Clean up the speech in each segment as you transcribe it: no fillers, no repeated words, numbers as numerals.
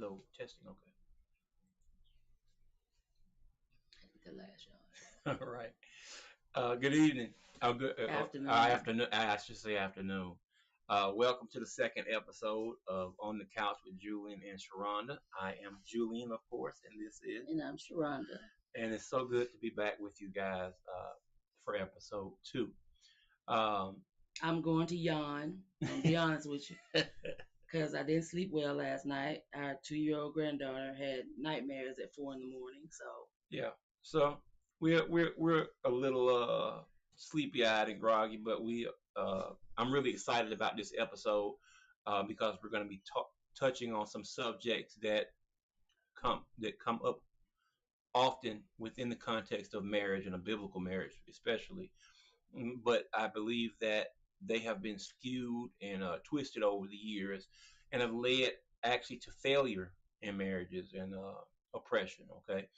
Hello, testing. The last Okay. All right. Good evening. Good afternoon. afternoon. I should say afternoon. Welcome to the second episode of On the Couch with Julian and Sharhonda. I am Julian, of course, and this is, And I'm Sharhonda. and it's so good to be back with you guys for episode two. Um, I'm going to yawn. I'm be honest with you, because I didn't sleep well last night. Our 2-year-old granddaughter had nightmares at 4 in the morning. So yeah. So we're a little sleepy eyed and groggy, but we I'm really excited about this episode because we're going to be touching on some subjects that come up often within the context of marriage and a biblical marriage, especially. But I believe that they have been skewed and twisted over the years and have led actually to failure in marriages and oppression. Okay,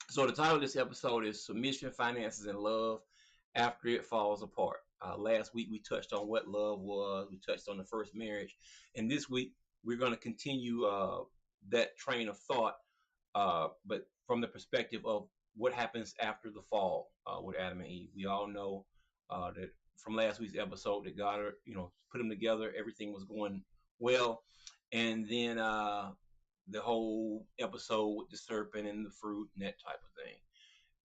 so the title of this episode is Submission, Finances, and Love After It Falls Apart. Last week we touched on what love was. We touched on the first marriage. And this week we're going to continue that train of thought, but from the perspective of what happens after the fall with Adam and Eve. We all know that from last week's episode that God, put them together. Everything was going well. And then the whole episode with the serpent and the fruit and that type of thing.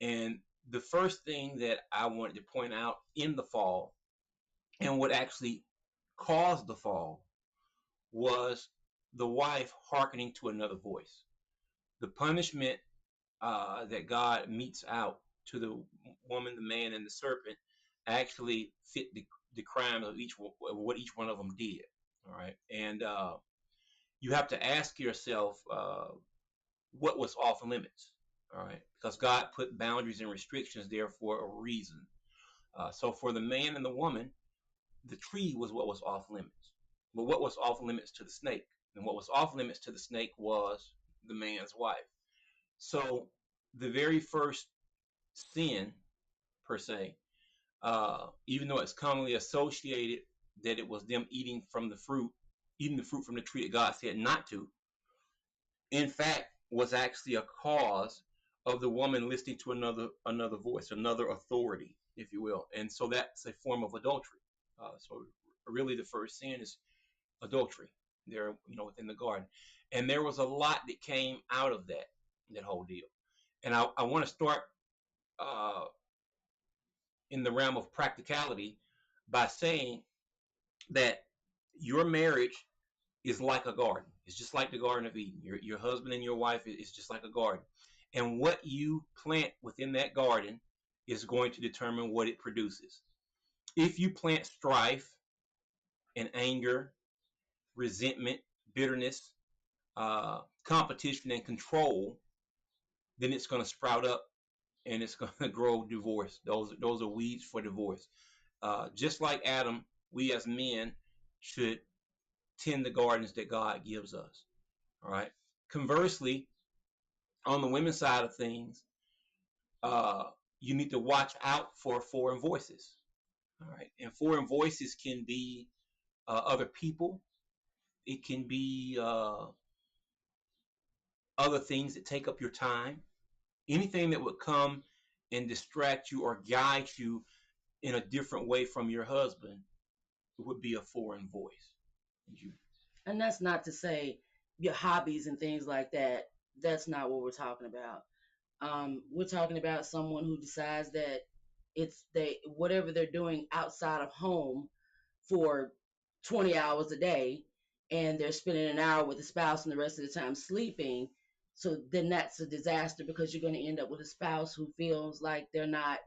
And the first thing that I wanted to point out in the fall and what actually caused the fall was the wife hearkening to another voice. The punishment that God metes out to the woman, the man, and the serpent actually fit the crime of what each one of them did. All right, and you have to ask yourself what was off limits. All right, because God put boundaries and restrictions there for a reason. So for the man and the woman, the tree was what was off limits. But what was off limits to the snake? And what was off limits to the snake was the man's wife. So the very first sin, per se, even though it's commonly associated that it was them eating the fruit from the tree that God said not to, in fact, was actually a cause of the woman listening to another voice, another authority, if you will, and so that's a form of adultery. So really, the first sin is adultery there, within the garden, and there was a lot that came out of that whole deal, and I want to start uh, in the realm of practicality by saying that your marriage is like a garden. It's just like the Garden of Eden. Your husband and your wife is just like a garden. And what you plant within that garden is going to determine what it produces. If you plant strife and anger, resentment, bitterness, competition, and control, then it's going to sprout up and it's going to grow divorce. Those are weeds for divorce. Just like Adam, we as men should tend the gardens that God gives us. All right. Conversely, on the women's side of things, uh, you need to watch out for foreign voices. All right. And foreign voices can be other people, it can be other things that take up your time, anything that would come and distract you or guide you in a different way from your husband would be a foreign voice. You, and that's not to say your hobbies and things like that. That's not what we're talking about. We're talking about someone who decides that it's they whatever they're doing outside of home for 20 hours a day, and they're spending an hour with the spouse and the rest of the time sleeping. So then that's a disaster, because you're going to end up with a spouse who feels like they're not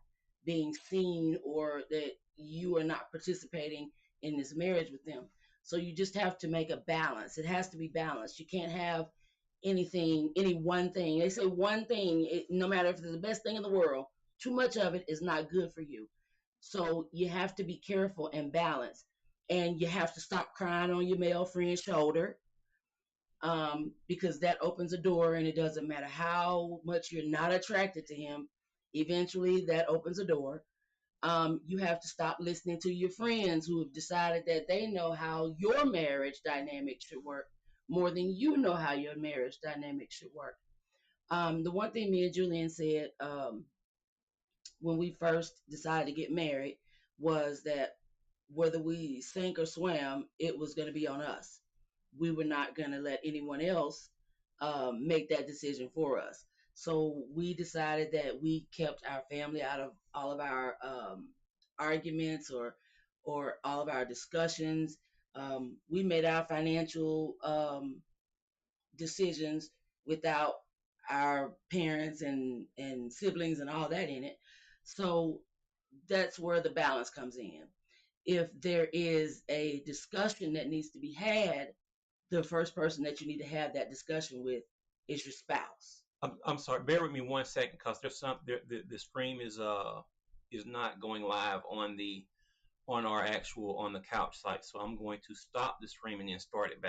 being seen, or that you are not participating in this marriage with them. So you just have to make a balance. It has to be balanced. You can't have any one thing. They say one thing, no matter if it's the best thing in the world, too much of it is not good for you. So you have to be careful and balance. And you have to stop crying on your male friend's shoulder, because that opens a door, and it doesn't matter how much you're not attracted to him. Eventually, that opens a door. You have to stop listening to your friends who have decided that they know how your marriage dynamic should work, more than you know how your marriage dynamic should work. The one thing me and Julian said when we first decided to get married was that whether we sank or swam, it was going to be on us. We were not going to let anyone else make that decision for us. So we decided that we kept our family out of all of our arguments or all of our discussions. We made our financial decisions without our parents and siblings and all that in it. So that's where the balance comes in. If there is a discussion that needs to be had, the first person that you need to have that discussion with is your spouse. I'm sorry. Bear with me 1 second, because there's the stream is not going live on the on our actual on the couch site. So I'm going to stop the stream and then start it back.